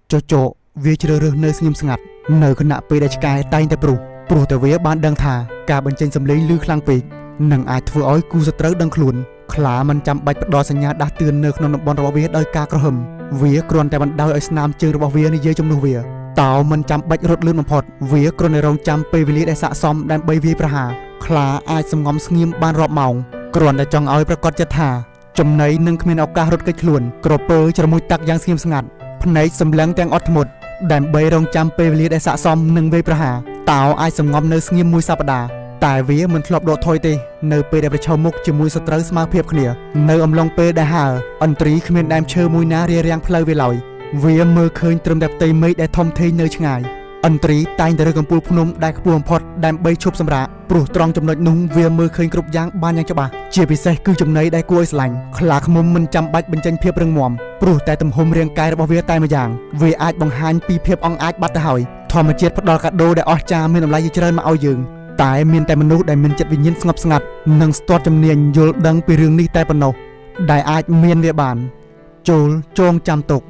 โจវាជ្រើសរើសនៅស្ងៀមស្ងាត់នៅខណៈពេលដែលឆ្កែតែងតែព្រោះតែវាបានដឹងថាការបញ្ចេញសម្លេងឮខ្លាំងពេកនឹងអាចធ្វើឲ្យគូសត្រូវដឹងខ្លួនខ្លាមិនចាំបាច់ផ្ដល់សញ្ញាដាស់តឿននៅក្នុងតំបន់របស់វាដោយការក្រហឹមវាគ្រាន់តែបណ្ដោយឲ្យស្នាមជើងរបស់វានិយាយជំនួសវាតោមិនចាំបាច់រត់លឿនបំផុតវាគ្រាន់តែរងចាំពេលវេលាដែលស័ក្តិសមដើម្បីវាយប្រហារខ្លាអាចសម្ងំស្ងៀមបានរាប់ម៉ោងគ្រាន់តែចង់ឲ្យប្រកាសចិត្តថាចំណីនឹងគ្មានឱកាសរត់គេចខ្លួនក្រពើជ្រមុជតាក់យ៉ាងស្ងៀមស្ងាត់ភ្នែកសម្លឹងទាំងអត់ធ្មត់ដើម្បីរងចាំពេលវេលាដែលស័ក្តិសមនឹងវាយប្រហារតោអាចសម្ងំនៅស្ងៀមមួយសប្តាហ៍តែវាមិនធ្លាប់ដកថយទេនៅពេលដែលប្រឈមមុខជាមួយសត្រូវស្មើភាពគ្នានៅអំឡុងពេលដែលហើរអន្ត្រីគ្មានដើមឈើមួយណារារាំងផ្លូវវាឡើយវាមើលឃើញត្រឹមតែផ្ទៃមេឃដែលធំធេងនៅឆ្ងាយអន្ត្រីតែងតែរើសកំពូលភ្នំដែលខ្ពស់បំផុតដើម្បីឈប់សម្រាកព្រោះត្រង់ចំណុចនោះវាមើលឃើញគ្រប់យ៉ាងបានយ៉ាងច្បាស់ជាពិសេសគឺចំណីដែលគួរឲ្យស្រឡាញ់ខ្លាឃ្មុំមិនចាំបាច់បញ្ចេញភាពរឹងមាំព្រោះតែទំហំរាងកាយរបស់វាតែម្យ៉ាងវាអាចបង្ហាញពីភាពអង់អាចបាត់ទៅហើយធម្មជាតិផ្ដល់កាដូដែលអស្ចារ្យមានតម្លៃជាច្រើនមកឲ្យយើងតែមានតែមនុស្សដែលមានចិត្តវិញ្ញាណស្ងប់ស្ងាត់និងស្ទាត់ជំនាញយល់ដឹងពីរឿងនេះតែប៉ុណ្ណោះដែលអាចមានវាបានចូលចងចាំទុក